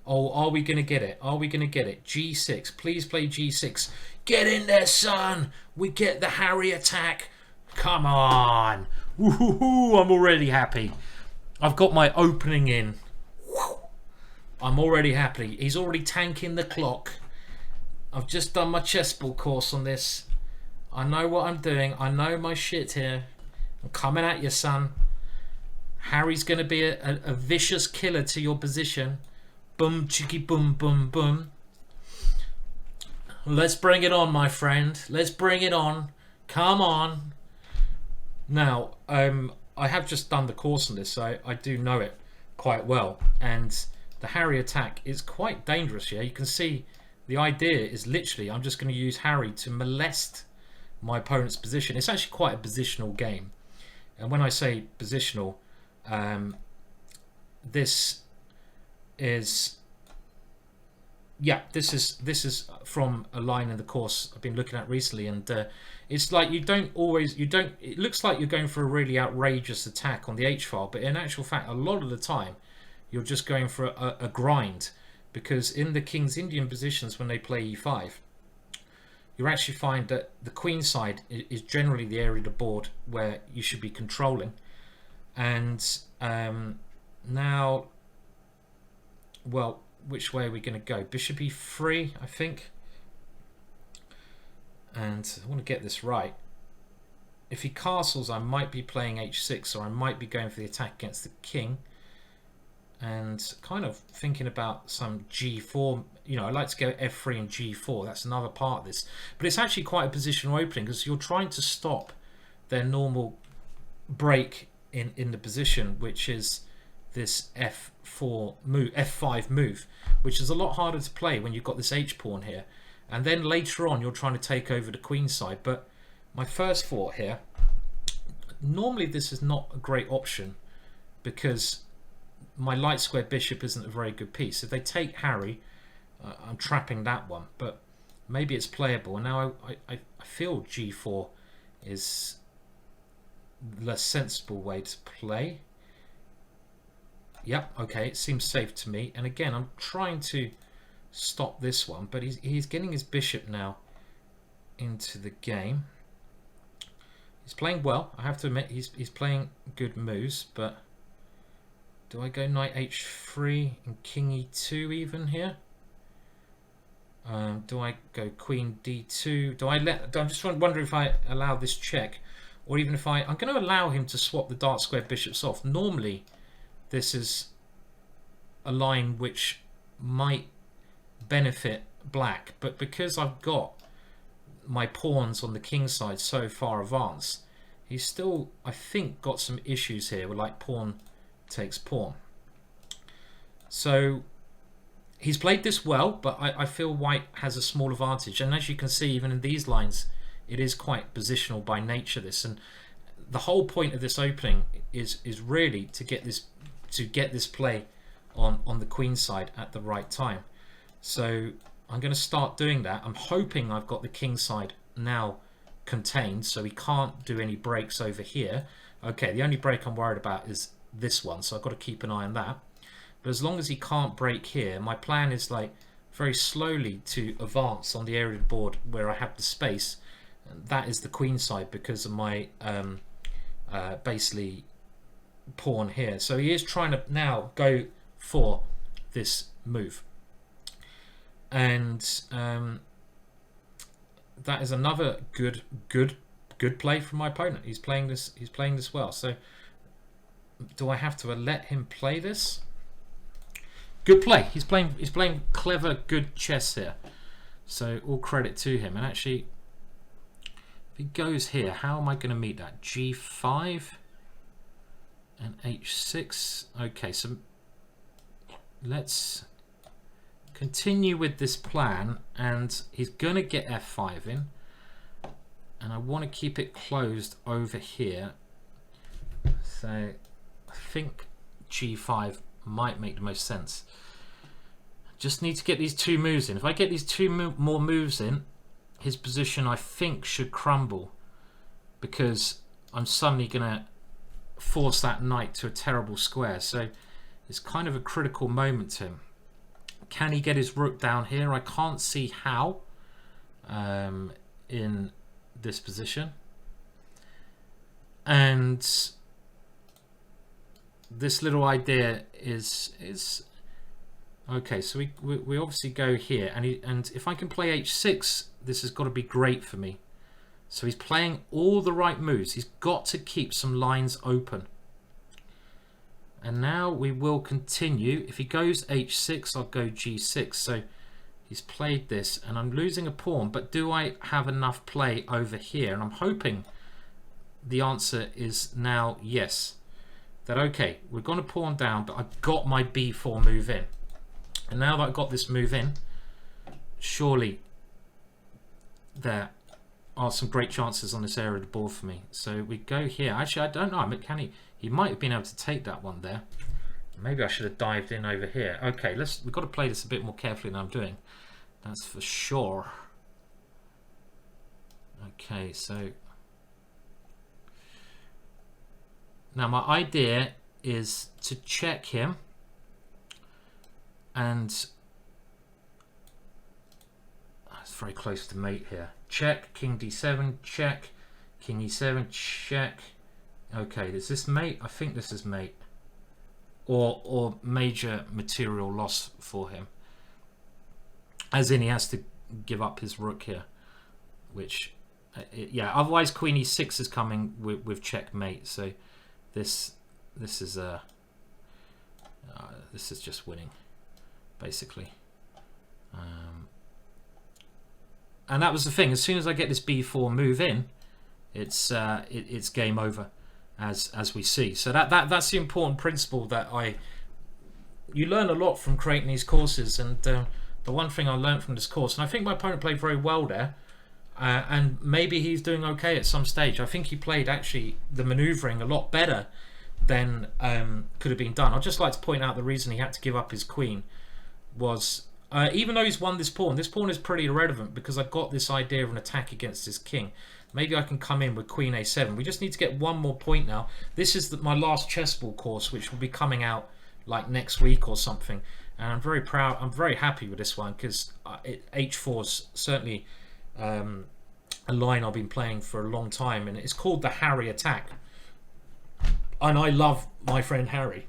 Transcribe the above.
Oh, are we going to get it? Are we going to get it? G6. Please play G6. Get in there, son. We get the Harry attack. Come on. Woohoo! I'm already happy. I've got my opening in. I'm already happy. He's already tanking the clock. I've just done my Chessable course on this. I know what I'm doing. I know my shit here. I'm coming at you, son. Harry's going to be a vicious killer to your position. Boom, chicky, boom, boom, boom. Let's bring it on, my friend. Let's bring it on. Come on. Now, I have just done the course on this, so I do know it quite well. And the Harry attack is quite dangerous here. You can see the idea is literally I'm just going to use Harry to molest my opponent's position. It's actually quite a positional game. And when I say positional, this is this is from a line in the course I've been looking at recently, and it's like it looks like you're going for a really outrageous attack on the H file, but in actual fact a lot of the time you're just going for a grind, because in the King's Indian positions when they play E5 you actually find that the queen side is generally the area of the board where you should be controlling. And now, well, which way are we going to go? Bishop e3, I think. And I want to get this right. If he castles, I might be playing h6, or I might be going for the attack against the king. And kind of thinking about some g4. You know, I like to go f3 and g4. That's another part of this. But it's actually quite a positional opening, because you're trying to stop their normal break in the position, which is this f5 move, which is a lot harder to play when you've got this h pawn here. And then later on you're trying to take over the queen side. But my first thought here, normally this is not a great option, because my light square bishop isn't a very good piece. If they take Harry, I'm trapping that one, but maybe it's playable. And now I feel g4 is the sensible way to play. Yep, okay, it seems safe to me. And again, I'm trying to stop this one, but he's getting his bishop now into the game. He's playing well, I have to admit. He's playing good moves, but do I go knight h3 and king e2 even here? Do I go queen d2? I'm just wondering if I allow this check, or even if I'm going to allow him to swap the dark square bishops off. Normally this is a line which might benefit black, but because I've got my pawns on the king side so far advanced, he's still, I think, got some issues here with like pawn takes pawn. So he's played this well, but I feel white has a small advantage. And as you can see, even in these lines, it is quite positional by nature, this. And the whole point of this opening is really to get this play on the queen side at the right time. So I'm going to start doing that. I'm hoping I've got the king side now contained, so he can't do any breaks over here. Okay, the only break I'm worried about is this one, so I've got to keep an eye on that. But as long as he can't break here, my plan is like very slowly to advance on the area of the board where I have the space. And that is the queen side, because of my basically pawn here. So he is trying to now go for this move, and that is another good play from my opponent. He's playing this well. So do I have to let him play this? Good play. He's playing clever, good chess here. So all credit to him. And actually, if he goes here, how am I going to meet that? G5 and H6. Okay, so let's continue with this plan. And he's going to get F5 in. And I want to keep it closed over here. So I think G5 might make the most sense. Just need to get these two moves in. If I get these two more moves in, his position, I think, should crumble, because I'm suddenly going to force that knight to a terrible square. So it's kind of a critical moment to him Can he get his rook down here? I can't see how in this position. And this little idea is okay. So we obviously go here, and if I can play h6, this has got to be great for me. So he's playing all the right moves. He's got to keep some lines open. And now we will continue. If he goes h6, I'll go g6. So he's played this, and I'm losing a pawn, but do I have enough play over here? And I'm hoping the answer is now yes. That okay, we're going to pawn down, but I've got my b4 move in. And now that I've got this move in, surely there are some great chances on this area of the board for me. So we go here. Actually, I don't know. I mean, can he might have been able to take that one there. Maybe I should have dived in over here. Okay, we've got to play this a bit more carefully than I'm doing. That's for sure. Okay, so now my idea is to check him, and it's very close to mate here. Check, king d7, check, king e7, check. Okay, is this mate? I think this is mate. Or major material loss for him. As in he has to give up his rook here. Which, yeah, otherwise queen e6 is coming with checkmate. So this is just winning, basically. And that was the thing. As soon as I get this b4 move in, it's game over, as we see. So that's the important principle that you learn a lot from creating these courses. And the one thing I learned from this course, and I think my opponent played very well there, and maybe he's doing okay at some stage. I think he played actually the maneuvering a lot better than could have been done. I'd just like to point out the reason he had to give up his queen was, even though he's won this pawn is pretty irrelevant because I've got this idea of an attack against his king. Maybe I can come in with queen a7. We just need to get one more point now. This is my last Chessable course, which will be coming out like next week or something. And I'm very proud, I'm very happy with this one because h4 is certainly a line I've been playing for a long time, and it's called the Harry attack. And I love my friend Harry.